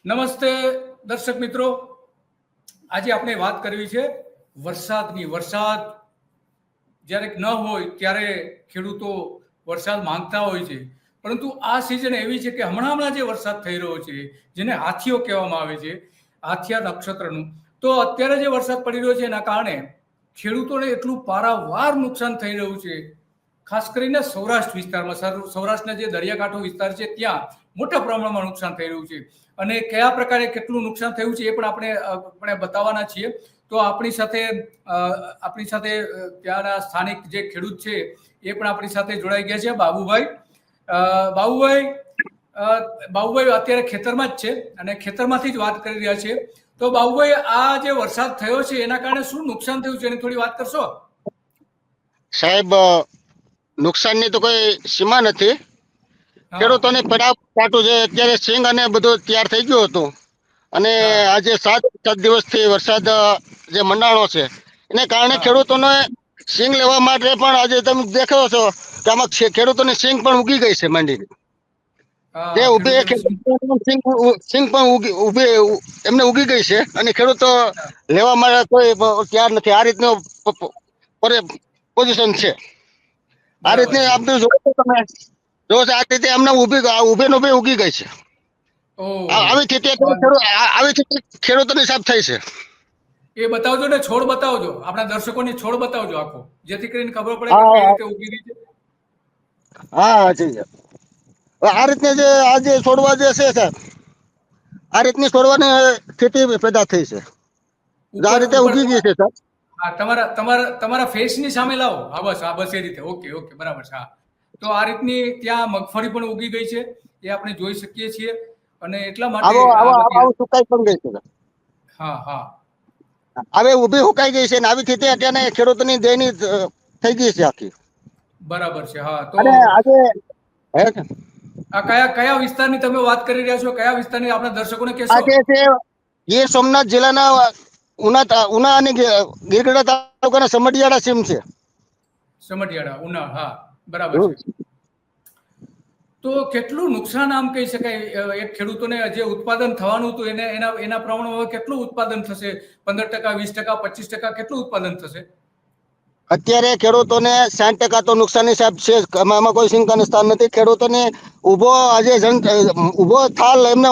નમસ્તે દર્શક મિત્રો, આજે આપણે વાત કરવી છે વરસાદની. વરસાદ જ્યારે ન હોય ત્યારે ખેડૂતો વરસાદ માંગતા હોય છે, પરંતુ આ સિઝન એવી છે કે હમણાં જે વરસાદ થઈ રહ્યો છે, જેને હાથીઓ કહેવામાં આવે છે, હાથિયા નક્ષત્રનું, તો અત્યારે જે વરસાદ પડી રહ્યો છે એના કારણે ખેડૂતોને એટલું પારાવાર નુકસાન થઈ રહ્યું છે. ખાસ કરીને સૌરાષ્ટ્ર વિસ્તારમાં, સૌરાષ્ટ્રના જે દરિયાકાંઠો વિસ્તાર છે ત્યાં મોટા પ્રમાણમાં નુકસાન થઈ રહ્યું છે. અને કયા પ્રકારે કેટલું નુકસાન થયું છે એ પણ આપણે બતાવવાના છીએ. તો આપણી સાથે ત્યાંના સ્થાનિક જે ખેડૂત છે એ પણ આપણી સાથે જોડાઈ ગયા છે. બાબુભાઈ અત્યારે ખેતરમાં જ છે અને ખેતરમાંથી જ વાત કરી રહ્યા છે. તો બાબુભાઈ, આ જે વરસાદ થયો છે એના કારણે શું નુકસાન થયું છે એની થોડી વાત કરશો? સાહેબ, નુકસાનની તો કોઈ સીમા નથી. ખેડૂતોને પડાપડાટું છે. અત્યારે સિંગ અને બધું તૈયાર થઈ ગયું હતું અને આજે 7 દિવસથી વરસાદ જે મંડાણો છે એને કારણે ખેડૂતોને સિંગ લેવા માટે પણ આજે તમે દેખો છો કે આમાં ખેડૂતોની સિંગ પણ ઉગી ગઈ છે માંડીને. જે ઉભી સિંગ પણ એમને ઉગી ગઈ છે અને ખેડૂતો લેવા માટે કોઈ તૈયાર નથી. આ રીતનો પોઝિશન છે. આ રીતની આપણે જો આ રીતે એમને ઉભી ઉગી ગઈ છે. આવી સ્થિતિ ખેડૂતોની સાથ થઈ છે. એ બતાવજો ને, છોડ બતાવજો, આપણા દર્શકોને છોડ બતાવજો આખો, જેથી કરીને ખબર પડે કે કઈ રીતે ઉગી રહી છે. હા, આ રીતની જે આજે છોડવા જે છે સાહેબ, આ રીતની છોડવાની સ્થિતિ પેદા થઈ છે. આ રીતે ઉગી ગઈ છે સાહેબ. તમારા ફેસની સામે લાવો. બસ એ રીતે. ઓકે, બરાબર છે. હા, તો આ રીતની ત્યાં મગફળી પણ ઉગી ગઈ છે, એ આપણે જોઈ શકીએ છીએ. અને એટલા માટે સુકાઈ પણ ગઈ છે. હા, હવે ઊભી સુકાઈ ગઈ છે ને આવી સ્થિતિ અત્યારે ખેડૂતોની દયની થઈ ગઈ છે આખી. બરાબર છે. હા, તો આજે કયા વિસ્તારની તમે વાત કરી રહ્યા છો? કયા વિસ્તારની આપણા દર્શકોને કહેશો? આજે છે ગીર સોમનાથ જિલ્લાના ઉના અને ગીરગઢડા તાલુકાના સમઢિયાળા સીમ છે. સમઢિયાળા, ઉના. હા, બરાબર છે. તો કેટલું નુકસાન આમ કહી શકાય એક ખેડૂતોને? જે ઉત્પાદન થવાનું હતું એના પ્રમાણમાં કેટલું ઉત્પાદન થશે? 15%, 20%, 25%? કેટલું ઉત્પાદન થશે? અત્યારે ખેડૂતોને 60% તો નુકસાની સાહેબ છે. આમાં કોઈ શંકાનું સ્થાન નથી. ખેડૂતોને ઉભો થાલ એમને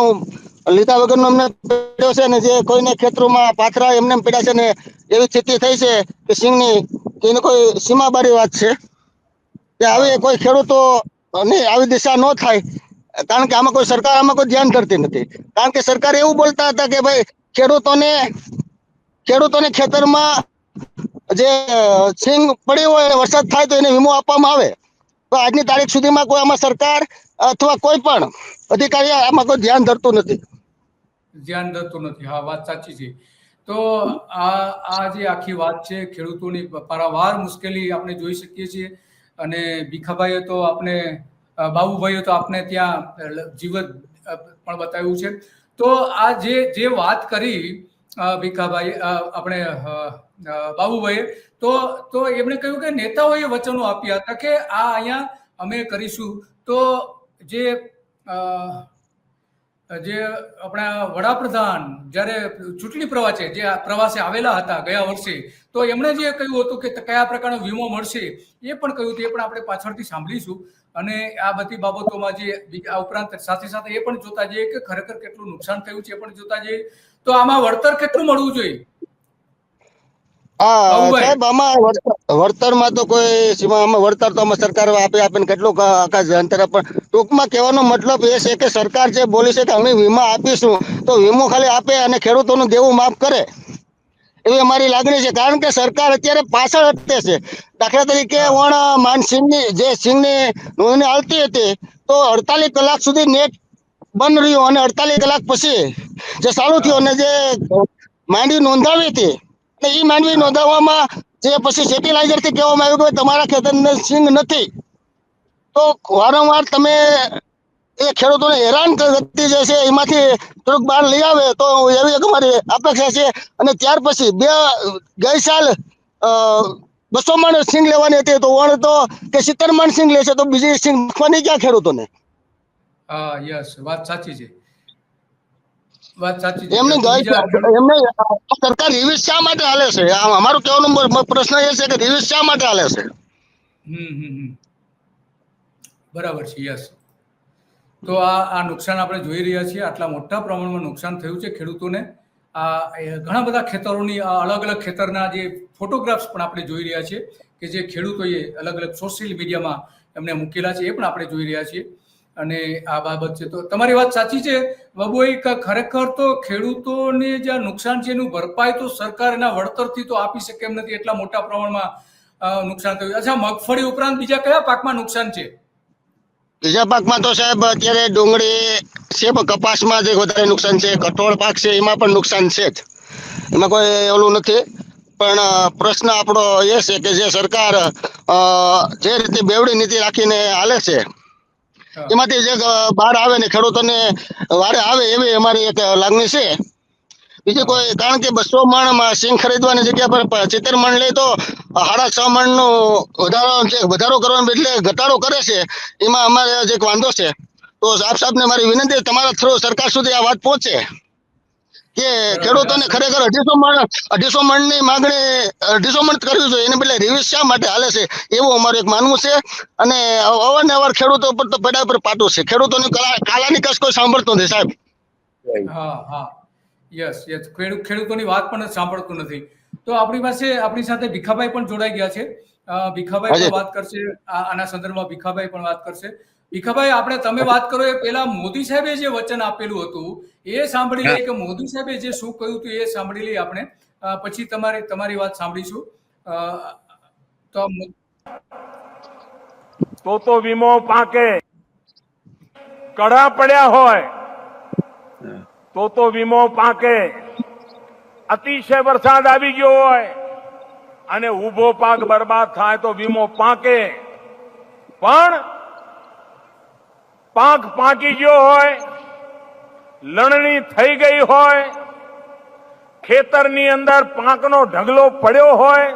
લીધા વગરનો એમને પડ્યો છે ને, જે કોઈને ખેતરોમાં પાથરા એમને પડ્યા છે ને એવી સ્થિતિ થઈ છે કે સિંગની એની કોઈ સીમાબારી વાત છે કે આવી કોઈ ખેડૂતો આવી દિશા ન થાય. કારણ કે આમાં કોઈ સરકાર કોઈ ધ્યાન કરતી નથી. કારણ કે સરકાર એવું બોલતા હતા કે ભાઈ ખેડૂતોને ખેતરમાં જે સિંગ પડી હોય વરસાદ થાય તો એને વીમો આપવામાં આવે. તો આજની તારીખ સુધીમાં કોઈ આમાં સરકાર અથવા કોઈ પણ અધિકારી આમાં કોઈ ધ્યાન ધરતું નથી. હા, વાત સાચી છે. તો આ જે આખી વાત છે ખેડૂતોની પારાવાર મુશ્કેલી આપણે જોઈ શકીએ છીએ. અને ભીખાભાઈએ તો બાબુભાઈએ તો આપણે ત્યાં જીવત પણ બતાવ્યું છે. તો આ જે વાત કરી ભીખાભાઈ, આપણે બાબુભાઈએ, તો એમણે કહ્યું કે નેતાઓએ વચનો આપ્યા હતા કે આ અહીંયા અમે કરીશું. તો જે આપણા વડાપ્રધાન જ્યારે ચૂંટણી પ્રવાસે આવેલા હતા ગયા વર્ષે, તો એમણે જે કહ્યું હતું કે કયા પ્રકારનો વીમો મળશે એ પણ કહ્યું હતું. એ પણ આપણે પાછળથી સાંભળીશું. અને આ બધી બાબતોમાં આ ઉપરાંત સાથે સાથે એ પણ જોતા જઈએ કે ખરેખર કેટલું નુકસાન થયું છે એ પણ જોતા જઈએ. તો આમાં વળતર કેટલું મળવું જોઈએ? સાહેબ, આમાં વળતરમાં તો કોઈ સીમા, વળતર તો સરકાર આપે કેટલું અંતર. પણ ટૂંકમાં કહેવાનો મતલબ એ છે કે સરકાર જે બોલી છે કે અમે વીમા આપીશું, તો વીમો ખાલી આપે અને ખેડૂતોનું દેવું માફ કરે એવી અમારી લાગણી છે. કારણ કે સરકાર અત્યારે પાછળ હટે છે. દાખલા તરીકે માનસિંગની જે સિંગની નોંધણી આવતી હતી તો 48 કલાક સુધી નેટ બંધ રહ્યું અને 48 કલાક પછી જે ચાલુ થયું અને જે માંડવી નોંધાવી હતી એ માંડવી નોંધાવવામાં જે પછી સેટેલાઇઝર થી કહેવામાં આવ્યું કે તમારા ખેતરની સિંગ નથી. તો વારંવાર તમે એ ખેડૂતોને હેરાન કરતી જે છે એમાંથી થોડુંક બહાર લઈ આવે તો એવી અમારી અપેક્ષા છે. અને ત્યાર પછી ગઈ સાલ 200 મણ સિંગ લેવાની હતી, તો વણ તો કે 70 મણ સિંગ લેશે, તો બીજી સિંગ નાખવાની ક્યાં ખેડૂતોને? હા, યસ, વાત સાચી છે. વાત સાચી છે. એમની ગઈ છે. એમને સરકાર રિવીઝ શા માટે હાલે છે? અમારું કહેવાનો પ્રશ્ન એ છે કે રિવીઝ શા માટે હાલે છે? બરાબર છે. યસ. તો આ નુકસાન આપણે જોઈ રહ્યા છીએ. આટલા મોટા પ્રમાણમાં નુકસાન થયું છે ખેડૂતોને. ઘણા બધા ખેતરોની અલગ અલગ ખેતરના જે ફોટોગ્રાફ્સ પણ આપણે જોઈ રહ્યા છીએ કે જે ખેડૂતોએ અલગ અલગ સોશિયલ મીડિયામાં એમને મૂકેલા છે, એ પણ આપણે જોઈ રહ્યા છીએ. અને આ બાબત છે તો તમારી વાત સાચી છે બાબુભાઈ, ખરેખર તો ખેડૂતોને જે નુકસાન છે એનું ભરપાઈ તો સરકાર એના વળતરથી તો આપી શકે એમ નથી, એટલા મોટા પ્રમાણમાં નુકસાન થયું. અચ્છા, મગફળી ઉપરાંત બીજા કયા પાકમાં નુકસાન છે? બીજા પાકમાં તો સાહેબ અત્યારે ડુંગળી છે, કપાસમાં જે વધારે નુકસાન છે, કઠોળ પાક છે એમાં પણ નુકસાન છે જ, એમાં કોઈ ઓલું નથી. પણ પ્રશ્ન આપણો એ છે કે જે સરકાર જે રીતે બેવડી નીતિ રાખીને હાલે છે એમાંથી જે બહાર આવે ને ખેડૂતોને વારે આવે એવી અમારી એક લાગણી છે. બીજી કોઈ, કારણ કે 200 મણ સિંગ ખરીદવાની જગ્યા પર 75 મણ લે તો 6.5 મણ નો વધારો કરવાનો એટલે ઘટાડો કરે છે. એમાં અમારે જે વાંધો છે તો સાહેબ ને મારી વિનંતી તમારા થ્રુ સરકાર સુધી આ વાત પહોંચે કે ખેડૂતોને ખરેખર 250 મણ ની માંગણી 250 મણ કરવી જોઈએ, એને બદલે રિવીઝ શા માટે હાલે છે એવું અમારું એક માનવું છે. અને અવારનવાર ખેડૂતો પર તો પેડા પર પાટું છે. ખેડૂતોની કાલાની કસ કોઈ સાંભળતું નથી સાહેબ. યસ. ખેડૂતોની વાત પણ સાંભળતું નથી. તો આપણી સાથે ભીખાભાઈ પણ જોડાઈ ગયા છે. ભીખાભાઈ પણ વાત કરશે આના સંદર્ભમાં. ભીખાભાઈ પણ વાત કરશે. ભીખાભાઈ, તમે વાત કરો એ પહેલા મોદી સાહેબે જે વચન આપેલું હતું એ સાંભળી લઈએ, કે મોદી સાહેબે જે શું કહ્યું હતું એ સાંભળી લઈએ આપણે, પછી તમારી વાત સાંભળીશું. તો વીમો પાકે, કડા પડ્યા હોય તો વીમો પાકે, અતિશય વરસાદ આવી ગયો હોય અને ઉભો પાક બરબાદ થાય તો વીમો પાકે. પણ પાક પાકી ગયો હોય, લણણી થઈ ગઈ હોય, ખેતરની અંદર પાકનો ઢગલો પડ્યો હોય,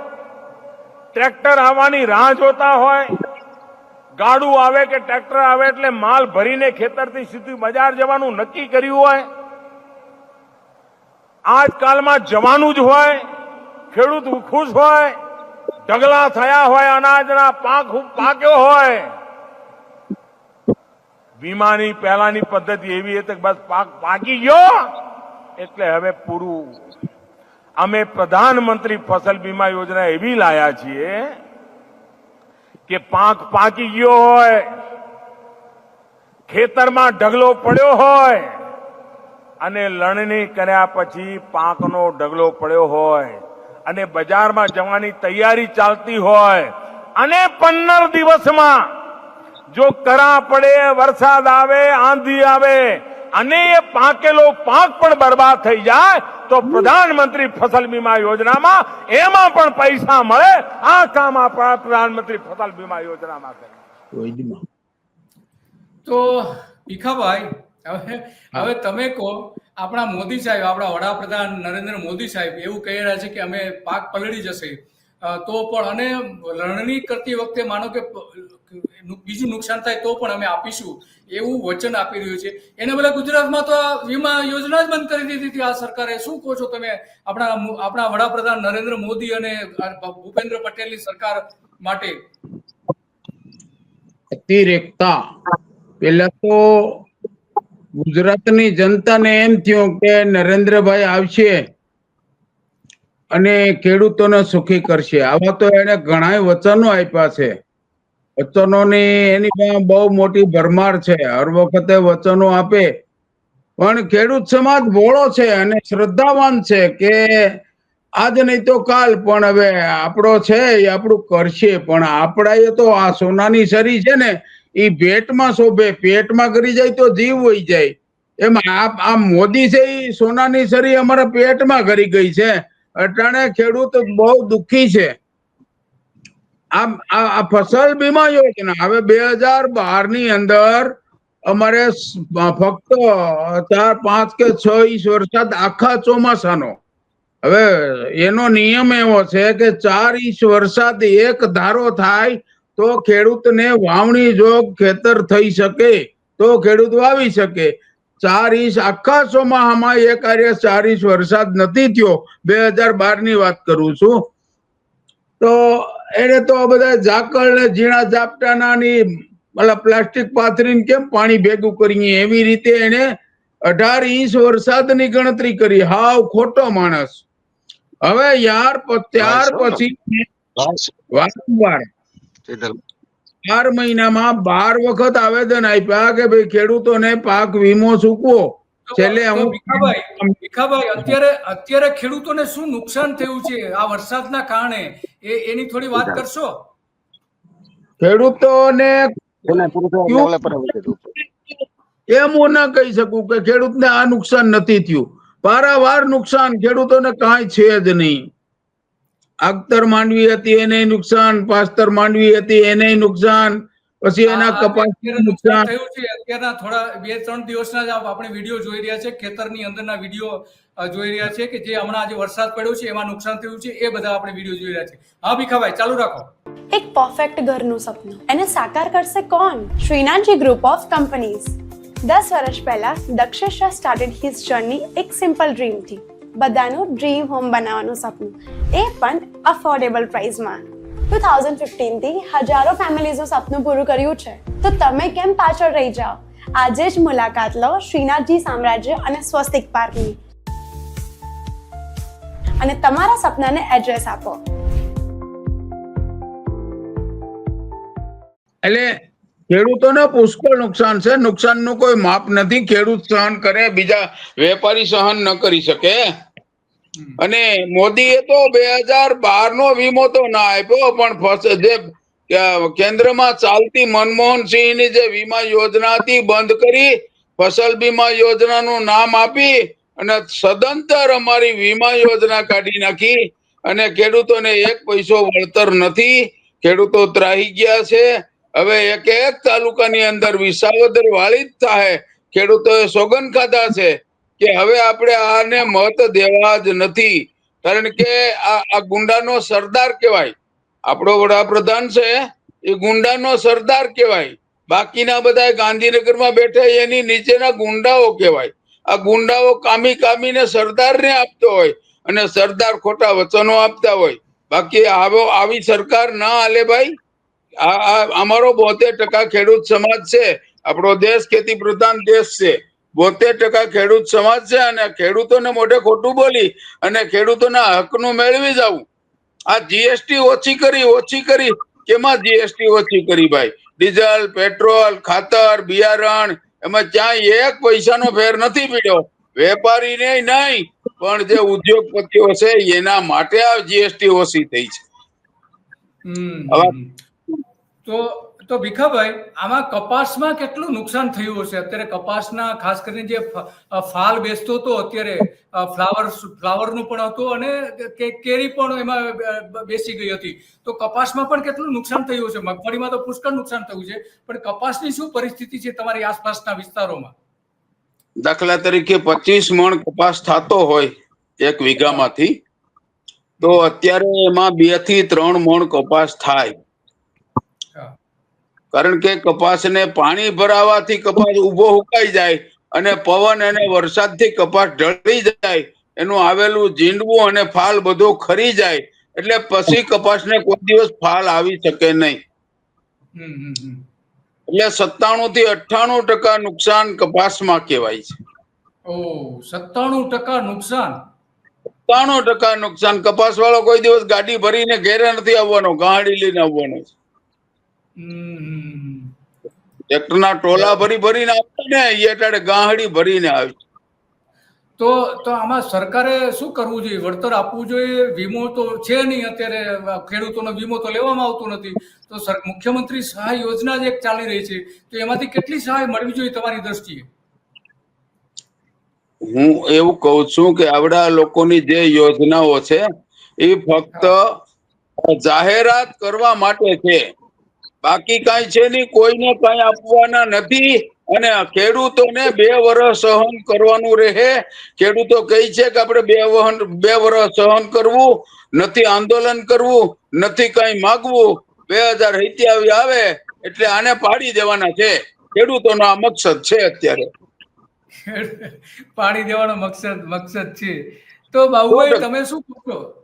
ટ્રેક્ટર આવવાની રાહ જોતા હોય, ગાડું આવે કે ટ્રેક્ટર આવે એટલે માલ ભરીને ખેતરથી સીધું બજાર જવાનું નક્કી કર્યું હોય, આજકાલમાં જવાનું જ હોય, ખેડૂત ખુશ હોય, ઢગલા થયા હોય, અનાજના પાક પાક્યો હોય, વીમાની પહેલાની પદ્ધતિ એવી હતી કે બસ પાક પાકી ગયો એટલે હવે પૂરું. અમે પ્રધાનમંત્રી ફસલ બીમા યોજના એવી લાયા છીએ કે પાક પાકી ગયો હોય, ખેતરમાં ઢગલો પડ્યો હોય અને લણણી કર્યા પછી પાકનો ઢગલો પડ્યો હોય અને બજારમાં જવાની તૈયારી ચાલતી હોય અને 15 દિવસમાં જો કરા પડે, વરસાદ આવે, આંધી આવે અને એ પાકેલો પાક પણ બરબાદ થઈ જાય તો પ્રધાનમંત્રી ફસલ બીમા યોજનામાં એમાં પણ પૈસા મળે. આ કામ આપણા પ્રધાનમંત્રી ફસલ બીમા યોજનામાં કરે. તો ભીખાભાઈ, હવે તમે કહો, આપણા મોદી સાહેબ, આપણા વડાપ્રધાન નરેન્દ્ર મોદી સાહેબ એવું કહી રહ્યા છે કે અમે પાક પલળી જશે તો પણ, અને લણણી કરતી વખતે માનો કે બીજું નુકસાન થાય તો પણ અમે આપીશું એવું વચન આપી રહ્યું છે. એને બદલે ગુજરાતમાં તો આ વીમા યોજના જ બંધ કરી દીધી હતી આ સરકારે. શું કહો છો તમે આપણા વડાપ્રધાન નરેન્દ્ર મોદી અને ભૂપેન્દ્ર પટેલની સરકાર માટે? અતિરેકતા. પેલા તો ગુજરાતની જનતાને એમ થયું કે નરેન્દ્રભાઈ આવશે અને ખેડૂતોને સુખી કરશે. આવા તો એને ઘણા વચનો આપ્યા છે. વચનોની એની પાસે બહુ મોટી ભરમાર છે. હર વખતે વચનો આપે, પણ ખેડૂત સમાજ ભોળો છે અને શ્રદ્ધાવાન છે કે આજ નહીં તો કાલ, પણ હવે આપણો છે એ આપણું કરશે. પણ આપણા તો આ સોનાની સરી છે ને એ ભેટમાં શોભે, પેટમાં કરી જાય તો જીવ વહી જાય. એમાં આ મોદી છે એ સોનાની સરી અમારા પેટમાં કરી ગઈ છે. અટાણે ખેડૂત બહુ દુઃખી છે. આ ફસલ બીમા યોજના હવે 2012 ની અંદર અમારે ફક્ત 4, 5 કે 6 ઇંચ વરસાદ આખા ચોમાસાનો. હવે એનો નિયમ એવો છે કે 4 ઇંચ વરસાદ એક ધારો થાય તો ખેડૂતને વાવણી જોગ ખેતર થઈ શકે, તો ખેડૂત વાવી શકે. 4 ઇંચ આખા ચોમાહામાં એક આરે 4 ઇંચ વરસાદ નથી થયો. 2012 ની વાત કરું છું. તો એને તો બધા ઝાકળ ને ઝીણા ઝાપટાના ની પ્લાસ્ટિક પાથરીને કેમ પાણી ભેગું કરીએ એવી રીતે એને 18 ઇંચ વરસાદની ગણતરી કરી. હાવ ખોટો માણસ. હવે યાર ત્યાર પછી વારંવાર 4 મહિનામાં 12 વખત આવેદન આપ્યા કે ભાઈ ખેડૂતોને પાક વીમો ચૂકવો. છેલ્લે ભીખાભાઈ અત્યારે ખેડૂતોને શું નુકસાન થયું છે આ વરસાદના કારણે એની થોડી વાત કરશો? ખેડૂતોને એમ હું ના કહી શકું કે ખેડૂતને આ નુકસાન નથી થયું. પારાવાર નુકસાન ખેડૂતોને કાંઈ છે જ નહીં. આગતર માંડવી હતી એને નુકસાન, પાસ્તર માંડવી હતી એને નુકસાન, પછી એના કપાસ નુકસાન થયું છે. અત્યારના થોડા 2-3 દિવસના જ આપણે વિડીયો જોઈ રહ્યા છે, ખેતરની અંદરના વિડીયો જોઈ રહ્યા છે કે જે હમણાં જે વરસાદ પડ્યો છે એમાં નુકસાન થયું છે, એ બધા આપણે વિડીયો જોઈ રહ્યા છે. હા ભીખાભાઈ ચાલુ રાખો. એક પરફેક્ટ ઘરનું સપનું એને સાકાર કરશે કોણ? Shrinathji group of companies. 10 વર્ષ પહેલા Dakshesh Shah started his journey એક સિમ્પલ ડ્રીમથી. બધાનું ડ્રીમ હોમ બનાવવાનું સપનું, એ પણ અફોર્ડેબલ પ્રાઇસમાં. 2015 થી હજારો ફેમિલીઝનું સપનું પૂરું કર્યું છે. તો તમે કેમ પાછળ રહી જાઓ? આજે જ મુલાકાત લો શ્રીનાથજી સામ્રાજ્ય અને સ્વસ્તિક પાર્કની અને તમારા સપનાને એડ્રેસ આપો. એટલે ખેડૂતોને પુષ્કળ નુકસાન છે. નુકસાનનું કોઈ માપ નથી. ખેડૂત સહન કરે, બીજા વેપારી સહન ન કરી શકે. અને મોદીએ તો 2012 નો વીમો તો ના આપ્યો, પણ જે કેન્દ્રમાં ચાલતી મનમોહનસિંહની જે વીમા યોજના હતી બંધ કરી, ફસલ બીમા યોજનાનું નામ આપી અને સદંતર અમારી વીમા યોજના કાઢી નાખી અને ખેડૂતોને એક પૈસો વળતર નથી. ખેડૂતો ત્રાહી ગયા છે. હવે એક તાલુકાની અંદર વિસાવદર વાળી જ થાય. ખેડૂતોએ સોગંદ ખાધા છે કે હવે આપણે આને મત દેવા જ નથી, કારણ કે આ ગુંડાનો સરદાર કહેવાય. આપણો વડાપ્રધાન છે એ ગુંડાનો સરદાર કહેવાય. બાકીના બધા ગાંધીનગરમાં બેઠા એની નીચેના ગુંડાઓ કહેવાય. આ ગુંડાઓ કામીને સરદારને આપતો હોય અને સરદાર ખોટા વચનો આપતા હોય. બાકી આવી સરકાર ના હાલે ભાઈ. અમારો 72% ખેડૂત સમાજ છે. આપણો દેશ ખેતી પ્રધાન દેશ છે. 72% ખેડૂત સમાજ છે અને ખેડૂતોને મોઢે ખોટું બોલી અને ખેડૂતોના હકનું મેળવી જવું. આ જીએસટી ઓછી કરી કેમાં જીએસટી ઓછી કરી ભાઈ? ડીઝલ, પેટ્રોલ, ખાતર, બિયારણ એમાં ક્યાંય એક પૈસાનો ફેર નથી પડ્યો. વેપારીને નહીં, પણ જે ઉદ્યોગપતિઓ છે એના માટે આ જીએસટી ઓછી થઈ છે. તો ભીખાભાઈ આમાં કપાસમાં કેટલું નુકસાન થયું હશે? અત્યારે કપાસના ખાસ કરીને જે ફાલ બેસતો હતો, અત્યારે ફ્લાવરનું પણ હતું અને કેરી પણ એમાં બેસી ગઈ હતી. તો કપાસમાં પણ કેટલું નુકસાન થયું હશે? મગફળીમાં તો પુષ્કળ નુકસાન થયું છે, પણ કપાસની શું પરિસ્થિતિ છે તમારી આસપાસના વિસ્તારોમાં? દાખલા તરીકે 25 મણ કપાસ થતો હોય એક વીઘામાંથી, તો અત્યારે એમાં 2 થી 3 મણ કપાસ થાય. કારણ કે કપાસને પાણી ભરાવાથી કપાસ ઉભો હુકાઈ જાય અને પવન અને વરસાદથી કપાસ ઢળી જાય, એનું આવેલું જીંડવું અને ફાલ બધો ખરી જાય, એટલે પછી કપાસને કોઈ દિવસ ફાલ આવી શકે નહીં. એટલે 97 થી 98% નુકસાન કપાસમાં કહેવાય છે. 97% નુકસાન. 97% નુકસાન. કપાસ વાળો કોઈ દિવસ ગાડી ભરીને ઘેરે નથી આવવાનો, ગાડી લઈને આવવાનો છે. ટ્રેક્ટરના ટોલા ભરીને આવતા ને એ ગાહડી ભરીને આવી. તો આમાં સરકારે શું કરવું જોઈએ? વળતર આપવું જોઈએ? વીમો તો છે નહીં અત્યારે, ખેડૂતોનો વીમો તો લેવામાં આવતો નથી. તો મુખ્યમંત્રી સહાય યોજના જ એક ચાલી રહી છે, તો એમાંથી કેટલી સહાય મળવી જોઈએ તમારી દ્રષ્ટિએ? હું એવું કહું છું કે આવડા લોકોની જે યોજનાઓ છે એ ફક્ત જાહેરાત કરવા માટે છે, બાકી કઈ છે નહીં. કોઈને કઈ આપવાના નથી અને ખેડૂતોને 2 વર્ષ સહન કરવાનું રહે. ખેડૂતો કહે છે કે આપણે 2 વર્ષ સહન કરવું નથી, આંદોલન કરવું નથી, કઈ માગવું. 2027 આવે એટલે આને પાડી દેવાના છે. ખેડૂતોનો આ મકસદ છે અત્યારે. પાડી દેવાનો મકસદ છે. તો બાબુભાઈ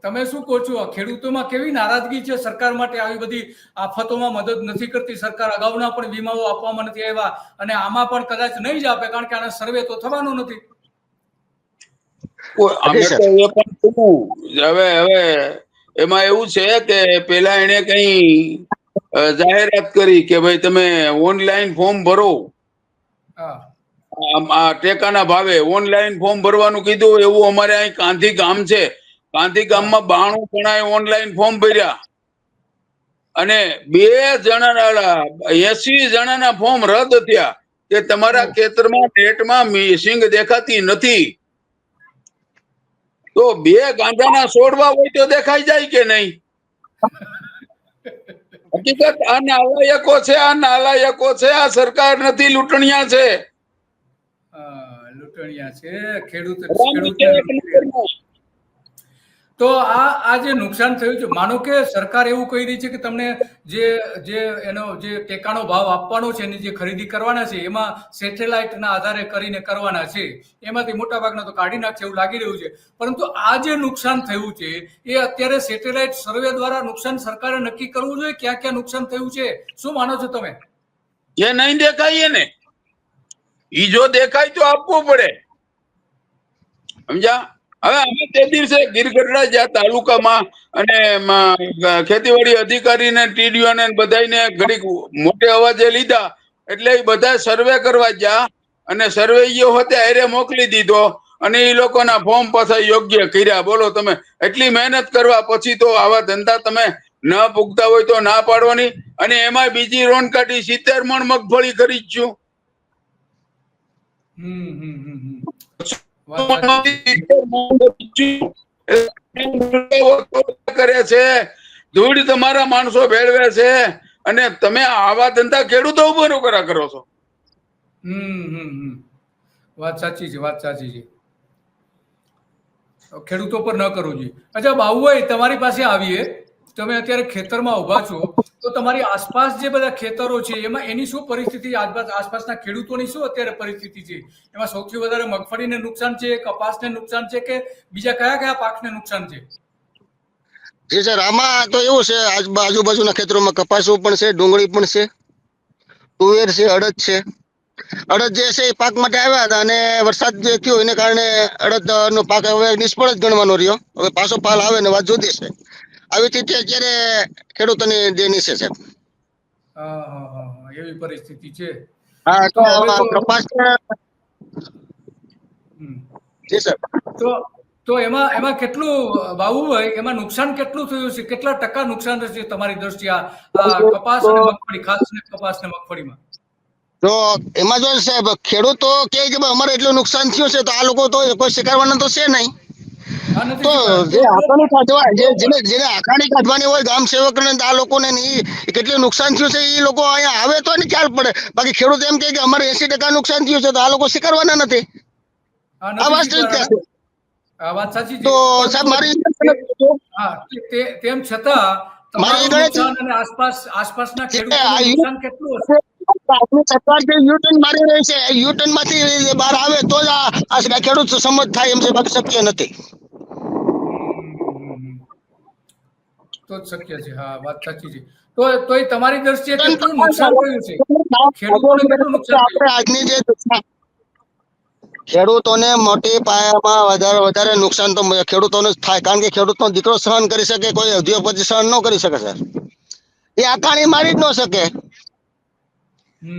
તમે શું કહો છો? ખેડૂતોમાં કેવી નારાજગી છે સરકાર માટે? આવી બધી આફતોમાં મદદ નથી કરતી સરકાર. અગાઉના પણ વીમાઓ આપવામાં નથી આવ્યા અને આમાં પણ કદાચ નહીં જ આપે, કારણ કે આનો સર્વે તો થવાનો નથી. અમે તો એ પણ કીધું. હવે એમાં એવું છે કે પેલા એને કઈ જાહેરાત કરી કે ભાઈ તમે ઓનલાઈન ફોર્મ ભરો, હા, આ ટેકાના ભાવે ઓનલાઈન ફોર્મ ભરવાનું કીધું. એવું અમારે અહીં ગાંધી ગામ છે, ગાંધી ગામમાં 92 જણાએ ઓનલાઈન ફોર્મ ભર્યા અને 2 જણાના 80 જણાના ફોર્મ રદ થયા કે તમારા ખેતરમાં નેટમાં મિસિંગ દેખાતી નથી. તો 2 ગાંજાના છોડવા હોય તો દેખાઈ જાય કે નહીં? હકીકત આ નાલાયકો છે, આ સરકાર નથી, લૂંટણિયા છે. લૂંટણિયા છે ખેડૂત. તો આ જે નુકસાન થયું છે, માનો કે સરકાર એવું કહી રહી છે કે તમને એનો જે ટેકાનો ભાવ આપવાનો છે, એની જે ખરીદી કરવાના છે એમાં સેટેલાઇટના આધારે કરીને કરવાના છે, એમાંથી મોટા ભાગના તો કાઢી નાખશે એવું લાગી રહ્યું છે. પરંતુ આ જે નુકસાન થયું છે એ અત્યારે સેટેલાઇટ સર્વે દ્વારા નુકસાન સરકારે નક્કી કરવું જોઈએ ક્યાં ક્યાં નુકસાન થયું છે. શું માનો છો તમે? એ નહીં દેખાય ને, ઈ જો દેખાય તો આપવું પડે, સમજ્યા? હવે અમે તે દિવસે ગીરગઢડા જ્યાં તાલુકામાં અને ખેતીવાડી અધિકારીને ટીડીઓને બધાને ઘડીક મોટે અવાજે લીધા, એટલે એ બધા સર્વે કરવા ગયા અને સર્વેઈઓ હોતે હારે મોકલી દીધો અને એ લોકોના ફોર્મ પાછા યોગ્ય કર્યા. બોલો તમે, એટલી મહેનત કરવા પછી તો આવા ધંધા તમે ન પૂગતા હોય તો ના પાડવાની. અને એમાં બીજી રોન કાઢી 70 મણ મગફળી ખરીદશું. કરે છે, ધૂળ તમારા માણસો ભેળવે છે અને તમે આવા ધંધા ખેડૂતો ઉપર કરો છો. વાત સાચી છે. ખેડૂતો પર ન કરવું જોઈએ. અચ્છા બાબુભાઈ, તમારી પાસે આવીએ. તમે અત્યારે ખેતરમાં ઉભા છો, તો તમારી આસપાસ જે બધા ખેતરો છે એમાં એની શું પરિસ્થિતિ? આસપાસના ખેડૂતોની શું અત્યારે પરિસ્થિતિ છે? એમાં સૌથી વધારે મગફળીને નુકસાન છે, કપાસને નુકસાન છે કે બીજા કયા પાકને નુકસાન છે? જી સર, આમાં તો એવું છે, આજુબાજુના ખેતરોમાં કપાસ પણ છે, ડુંગળી પણ છે, તુવેર છે, અડદ છે. અડદ જે છે એ પાક માટે આવ્યા હતા અને વરસાદ જે થયો એને કારણે અડદ નો પાક હવે નિષ્ફળ જ ગણવાનો રહ્યો. હવે પાછો પાલ આવે ને વાત જુદી છે. આવી રીતે અત્યારે ખેડૂતોની દેની છે સાહેબ. એવી પરિસ્થિતિ છે. હા, તો કપાસ જી સર. તો એમાં કેટલું બાબુભાઈ, એમાં નુકસાન કેટલું થયું છે? કેટલા ટકા નુકસાન થશે તમારી દ્રષ્ટિએ આ કપાસ અને મગફળી, ખાસ કપાસ ને મગફળીમાં? તો એમાં જો સાહેબ ખેડૂતો કે અમારે એટલું નુકસાન થયું છે, તો આ લોકો તો કોઈ સ્વીકારવાના તો છે નહીં. તો જે આકારણી કાઢવા, જેને આકારણી કાઢવાની હોય ગામ સેવક ને આ લોકોને કેટલું નુકસાન થયું છે એ લોકો અહીંયા આવે તો એને ખ્યાલ પડે. બાકી ખેડૂત એમ કે અમારે 80% નુકસાન થયું છે, તો આ લોકો સ્વીકારવાના નથી. આ વાસ્તવિકતા છે. વાત સાચી છે. તો સાહેબ મારી તેમ છતાં તમારું નુકસાન અને આસપાસના ખેડૂતોનું નુકસાન કેટલું હશે? સરકાર જે યુટર્ન મારી રહી છે, યુટર્ન માંથી બહાર આવે તો જ આ ખેડૂત સંમત થાય એમ છે, બાકી શક્ય નથી. તો જ શક્ય છે. હા, વાત સાચી છે. તો તમારી દ્રષ્ટિએ કેટલું નુકસાન થયું છે? ખેડૂતોને કેટલું નુકસાન થયું? આજની જે ખેડૂતોને મોટી પાયામાં વધારે નુકસાન તો ખેડૂતોને જ થાય, કારણ કે ખેડૂતનો દીકરો સહન કરી શકે, કોઈ ઉદ્યોગપતિ સહન ન કરી શકે સર. એ આકારણી મારી જ ન શકે.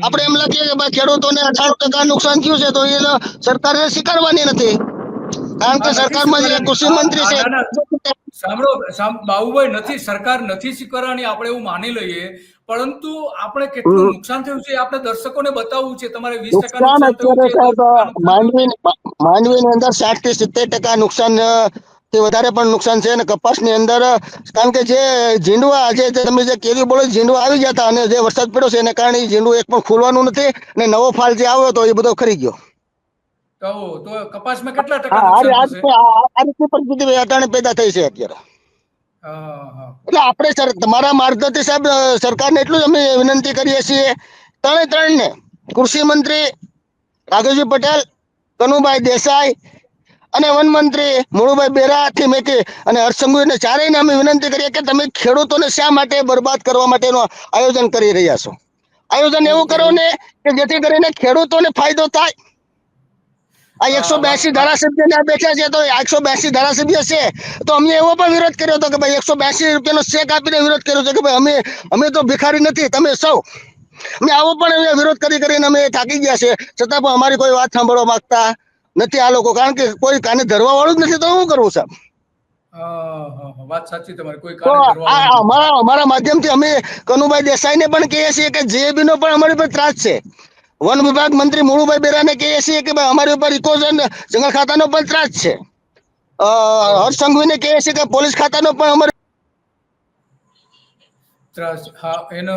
આપણે એમ લખીએ કે ભાઈ ખેડૂતોને 98% નુકસાન થયું છે, તો એ સરકારે સ્વીકારવાની નથી, કારણ કે સરકારમાં જે કૃષિ મંત્રી છે. સાંભળો બાબુભાઈ, નથી સરકાર નથી સ્વીકારવાની, આપણે એવું માની લઈએ, પરંતુ આપણે કેટલું નુકસાન થયું છે આપણે દર્શકોને બતાવવું છે. તમારે 20% નુકસાન થયું છે. માંડવીની અંદર 60 થી 70% નુકસાન થી વધારે પણ નુકસાન છે. અને કપાસની અંદર, કારણ કે જે ઝીંડવા જે તમે જે કેરી બોલો ઝીંડવા આવી જતા અને જે વરસાદ પડ્યો છે એને કારણે ઝીંડું એક પણ ખુલવાનું નથી અને નવો ફાલ જે આવ્યો હતો એ બધો ખરી ગયો. તો કપાસમાં કેટલા ટકા નુકસાન થશે? આ રીતની પરિસ્થિતિ અટાણે પેદા થઈ છે અત્યારે. એટલે આપણે તમારા માર્ગદર્શી સાહેબ સરકારને એટલું જ અમે વિનંતી કરીએ છીએ, ત્રણે ને કૃષિ મંત્રી રાઘવજી પટેલ, કનુભાઈ દેસાઈ અને વન મંત્રી મુળુભાઈ બેરાથી મેકી અને હર્ષસંઘવીને ચારેયને અમે વિનંતી કરીએ કે તમે ખેડૂતોને શા માટે બરબાદ કરવા માટેનું આયોજન કરી રહ્યા છો? આયોજન એવું કરો ને કે જેથી કરીને ખેડૂતોને ફાયદો થાય. આ 182 ધારાસભ્ય બેઠા છે, તો 182 ધારાસભ્ય છે તો અમે એવો પણ વિરોધ કર્યો હતો કે ભાઈ 182 રૂપિયાનો ચેક આપીને વિરોધ કર્યો છે કે ભાઈ અમે તો ભિખારી નથી, તમે સૌ. અમે આવો પણ વિરોધ કરીને અમે થાકી ગયા છે, છતાં પણ અમારી કોઈ વાત સાંભળવા માંગતા નથી આ લોકો, કારણ કે કોઈ કાને ધરવા વાળું જ નથી, તો શું કરવું સાહેબ? વાત સાચી તમારી, કોઈ તો કાને ધરવા વાળું નથી. અમારા માધ્યમથી અમે કનુભાઈ દેસાઈને પણ કહીએ છીએ કે JAB નો પણ અમારી પર ત્રાસ છે. વન વિભાગ મંત્રી મુળુભાઈ બેરાને કહીએ છીએ કે ભાઈ અમારી ઉપર ઇકોઝોન જંગલ ખાતાનો પણ ત્રાસ છે. હર્ષ સંઘવીને કહીએ છીએ કે પોલીસ ખાતાનો પણ અમારે હા, એનો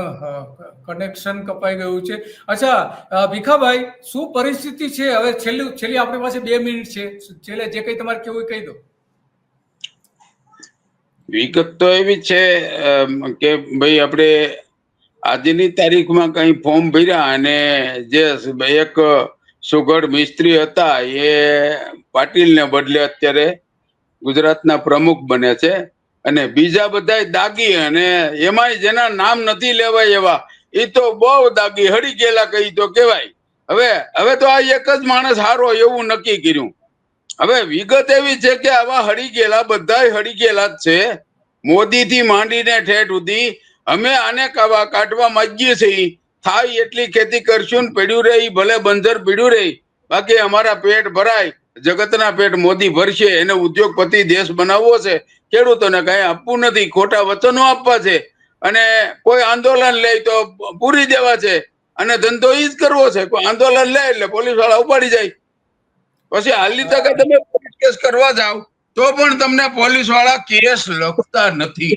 કનેક્શન કપાઈ ગયું છે. અચ્છા ભીખાભાઈ, શું પરિસ્થિતિ છે હવે? છેલ્લી આપણી પાસે 2 મિનિટ છે, છેલ્લે જે કઈ તમારે કેવું કહી દો. વિગત તો એવી છે કે ભાઈ આપણે આજની તારીખમાં કઈ ફોર્મ ભર્યા અને જે એક સુગઢ મિસ્ત્રી હતા એ પાટીલને બદલે અત્યારે ગુજરાતના પ્રમુખ બને છે, અને બીજા બધા દાગી, અને એમાંય જેના નામ નથી લેવાય એવા એ તો બહુ દાગી હળી ગયેલા કઈ તો કહેવાય. હવે તો આ એક જ માણસ હારો એવું નક્કી કર્યું. હવે વિગત એવી છે કે આવા હળી ગયેલા બધા હળી ગયેલા જ છે, મોદી થી માંડીને ઠેઠ સુધી. અમે આને કાઢવા માંગીએ છીએ, થાય એટલી ખેતી કરશું ને પડ્યું રહી ભલે બંજર પડ્યું રહી, બાકી અમારા પેટ ભરાય, જગતના પેટ મોદી ભરશે. એને ઉદ્યોગપતિ દેશ બનાવવો છે, ખેડૂતોને કઈ આપવું નથી, ખોટા વચનો આપવા છે, અને કોઈ આંદોલન લે તો પૂરી દેવા છે, અને ધંધો ઈ જ કરવો છે. કોઈ આંદોલન લે એટલે પોલીસ વાળા ઉપાડી જાય. પછી હાલની તકે તમે કેસ કરવા જાવ તો પણ તમને પોલીસ વાળા કેસ લખતા નથી.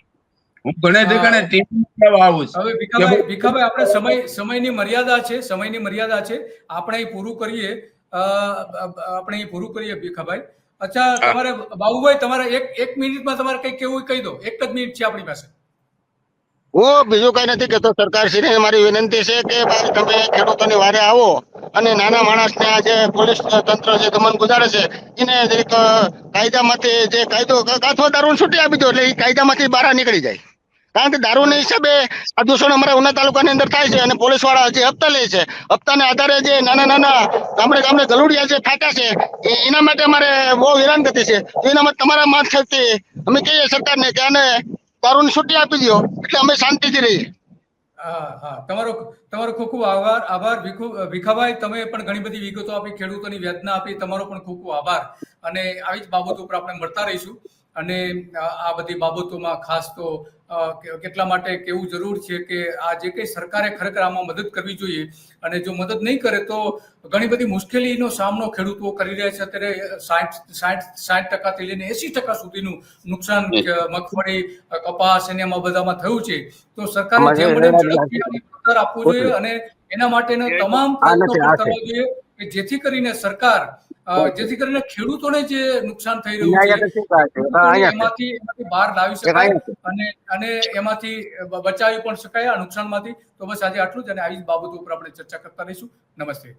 હું ઘણે ઠેકાણે ટીમ આવું છું. હવે ભીખાભાઈ, આપણે સમયની મર્યાદા છે, આપણે અહીં પૂરું કરીએ ભીખાભાઈ. અચ્છા, તમારે બાબુભાઈ, તમારે એક મિનિટમાં તમારે કઈ કેવું કહી દો. એક જ મિનિટ છે આપણી પાસે. હું બીજું કઈ નથી કહેતો. સરકારશ્રીને મારી વિનંતી છે કે ભાઈ તમે ખેડૂતોની વારે આવો અને નાના માણસને આ જે પોલીસ તંત્ર જે દમન ગુજારે છે એને જરીક કાયદામાંથી જે કાયદો અથવા દારૂ છૂટી આપી દો, એટલે એ કાયદામાંથી બહાર નીકળી જાય. કારણ કે દારૂના હિસાબે આ દૂષણ અમારા ઉના તાલુકાની અંદર થાય છે, અને પોલીસ વાળા જે હપ્તા લે છે, હપ્તાના આધારે જે નાના ગામડે ગલુડિયા જે ફાટા છે એના માટે અમારે બહુ હેરાનગતિ છે. એના માટે તમારા મારફતે અમે કહીએ સરકારને કે આને દારૂની છૂટી આપી દો એટલે અમે શાંતિથી રહીએ. હા, તમારો ખૂબ ખૂબ આભાર ભીખાભાઈ. તમે પણ ઘણી બધી વિગતો આપી, ખેડૂતોની વેદના આપી, તમારો પણ ખૂબ ખૂબ આભાર. અને આવી જ બાબતો ઉપર આપણે મળતા રહીશું. અને આ બધી બાબતોમાં ખાસ તો કેટલા માટે કેવું જરૂર છે કે આ જે કંઈ સરકારે ખરેખર આમાં મદદ કરવી જોઈએ, અને જો મદદ નહીં કરે તો ઘણી બધી મુશ્કેલીનો સામનો ખેડૂતો કરી રહ્યા છે. અત્યારે 60% લઈને 80% સુધીનું નુકસાન મગફળી, કપાસ એમાં બધામાં થયું છે. તો સરકારે જે મને ઝડપથી વળતર આપવું જોઈએ, અને એના માટેનો તમામ પ્રયત્નો કરવા જોઈએ કે જેથી કરીને ખેડૂતોને જે નુકસાન થઈ રહ્યું છે એમાંથી બહાર લાવી શકાય, અને એમાંથી બચાવી પણ શકાય આ નુકસાનમાંથી. તો બસ આજે આટલું જ, અને આવી બાબતો ઉપર આપણે ચર્ચા કરતા રહીશું. નમસ્તે.